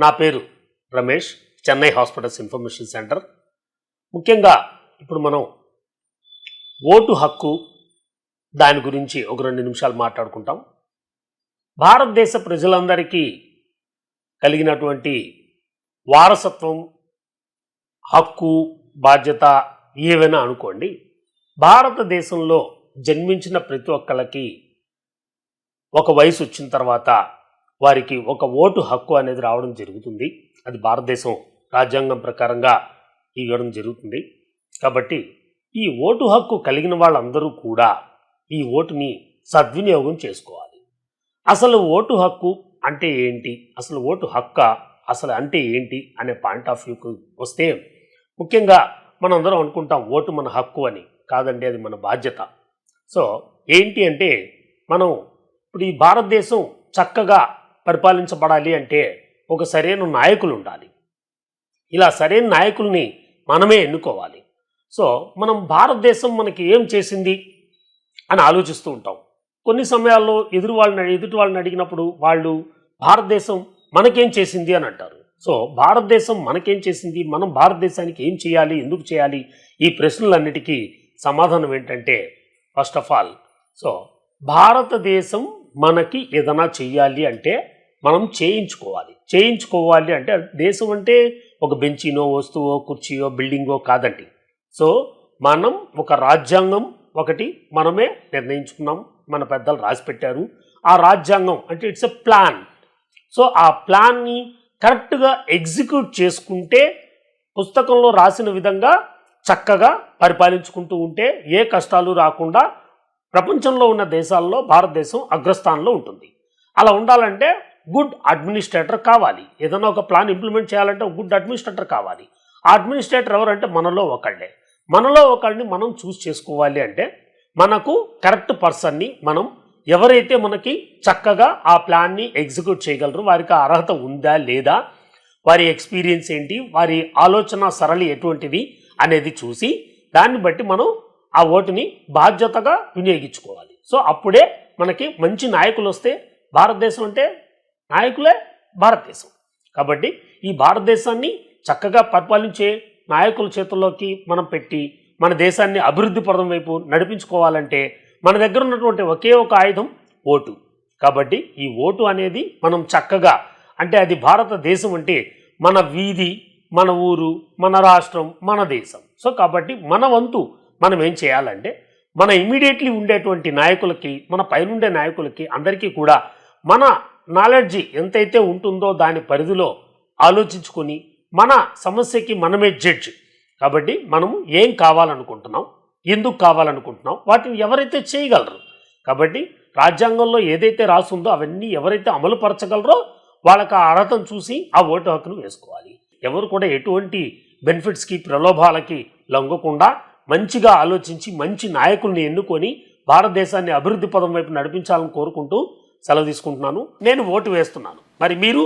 నా పేరు Ramesh, Chennai hospitals information centre. ముఖ్యంగా ఇప్పుడు మనం ఓటు హక్కు దాని గురించి ఒక 2 నిమిషాలు మాట్లాడుకుంటాం. భారతదేశ ప్రజలందరికీ కలిగినటువంటి వారసత్వం, హక్కు, బాధ్యత ఏవైనా అనుకోండి, భారతదేశంలో జన్మించిన ప్రతి ఒక్కళ్ళకి ఒక వయసు వచ్చిన తర్వాత వారికి ఒక ఓటు హక్కు అనేది రావడం జరుగుతుంది. అది భారతదేశం రాజ్యాంగం ప్రకారంగా ఇవ్వడం జరుగుతుంది. కాబట్టి ఈ ఓటు హక్కు కలిగిన వాళ్ళందరూ కూడా ఈ ఓటుని సద్వినియోగం చేసుకోవాలి. అసలు ఓటు హక్కు అంటే ఏంటి, అసలు ఓటు హక్క అసలు అంటే ఏంటి అనే పాయింట్ ఆఫ్ వ్యూకి వస్తే, ముఖ్యంగా మనందరం అనుకుంటాం ఓటు మన హక్కు అని. కాదండి, అది మన బాధ్యత. సో ఏంటి అంటే, మనం ఇప్పుడు ఈ భారతదేశం చక్కగా పరిపాలించబడాలి అంటే ఒక సరైన నాయకులు ఉండాలి. ఇలా సరైన నాయకుల్ని మనమే ఎన్నుకోవాలి. సో మనం భారతదేశం మనకి ఏం చేసింది అని ఆలోచిస్తూ ఉంటాం. కొన్ని సమయాల్లో ఎదుటి వాళ్ళని అడిగినప్పుడు వాళ్ళు భారతదేశం మనకేం చేసింది అని అంటారు. సో భారతదేశం మనకేం చేసింది, మనం భారతదేశానికి ఏం చేయాలి, ఎందుకు చేయాలి, ఈ ప్రశ్నలన్నిటికీ సమాధానం ఏంటంటే, ఫస్ట్ ఆఫ్ ఆల్, సో భారతదేశం మనకి ఏదైనా చెయ్యాలి అంటే మనం చేయించుకోవాలి అంటే, దేశం అంటే ఒక బెంచినో, వస్తువో, కుర్చీయో, బిల్డింగో కాదండి. సో మనం ఒక రాజ్యాంగం ఒకటి మనమే నిర్ణయించుకున్నాం, మన పెద్దలు రాసి పెట్టారు. ఆ రాజ్యాంగం అంటే ఇట్స్ ఎ ప్లాన్. సో ఆ ప్లాన్ని కరెక్ట్గా ఎగ్జిక్యూట్ చేసుకుంటే, పుస్తకంలో రాసిన విధంగా చక్కగా పరిపాలించుకుంటూ ఉంటే ఏ కష్టాలు రాకుండా ప్రపంచంలో ఉన్న దేశాల్లో భారతదేశం అగ్రస్థానంలో ఉంటుంది. అలా ఉండాలంటే గుడ్ అడ్మినిస్ట్రేటర్ కావాలి. ఏదైనా ఒక ప్లాన్ ఇంప్లిమెంట్ చేయాలంటే గుడ్ అడ్మినిస్ట్రేటర్ కావాలి. ఆ అడ్మినిస్ట్రేటర్ ఎవరంటే మనలో ఒకళ్ళని మనం చూస్ చేసుకోవాలి. అంటే మనకు కరెక్ట్ పర్సన్ని, మనం ఎవరైతే మనకి చక్కగా ఆ ప్లాన్ని ఎగ్జిక్యూట్ చేయగలరు, వారికి ఆ అర్హత ఉందా లేదా, వారి ఎక్స్పీరియన్స్ ఏంటి, వారి ఆలోచన సరళి ఎటువంటిది అనేది చూసి దాన్ని బట్టి మనం ఆ ఓటుని బాధ్యతగా వినియోగించుకోవాలి. సో అప్పుడే మనకి మంచి నాయకులు వస్తే, భారతదేశం అంటే నాయకులే భారతదేశం. కాబట్టి ఈ భారతదేశాన్ని చక్కగా పరిపాలించే నాయకుల చేతుల్లోకి మనం పెట్టి మన దేశాన్ని అభివృద్ధి పథం వైపు నడిపించుకోవాలంటే మన దగ్గర ఉన్నటువంటి ఒకే ఒక ఆయుధం ఓటు. కాబట్టి ఈ ఓటు అనేది మనం చక్కగా, అంటే అది భారతదేశం అంటే మన వీధి, మన ఊరు, మన రాష్ట్రం, మన దేశం. సో కాబట్టి మన వంతు మనం ఏం చేయాలంటే, మన ఇమీడియట్లీ ఉండేటువంటి నాయకులకి, మన పైనుండే నాయకులకి అందరికీ కూడా మన నాలెడ్జి ఎంతైతే ఉంటుందో దాని పరిధిలో ఆలోచించుకొని మన సమస్యకి మనమే జడ్జ్. కాబట్టి మనము ఏం కావాలనుకుంటున్నాం, ఎందుకు కావాలనుకుంటున్నాం, వాటిని ఎవరైతే చేయగలరు. కాబట్టి రాజ్యాంగంలో ఏదైతే రాసుందో అవన్నీ ఎవరైతే అమలు పరచగలరో వాళ్ళకి ఆ అర్హతను చూసి ఆ ఓటు హక్కును వేసుకోవాలి. ఎవరు కూడా ఎటువంటి బెనిఫిట్స్కి, ప్రలోభాలకి లొంగకుండా మంచిగా ఆలోచించి మంచి నాయకుల్ని ఎన్నుకొని భారతదేశాన్ని అభివృద్ధి పథం వైపు నడిపించాలని కోరుకుంటూ సెలవు తీసుకుంటున్నాను. నేను ఓటు వేస్తున్నాను. మరి మీరు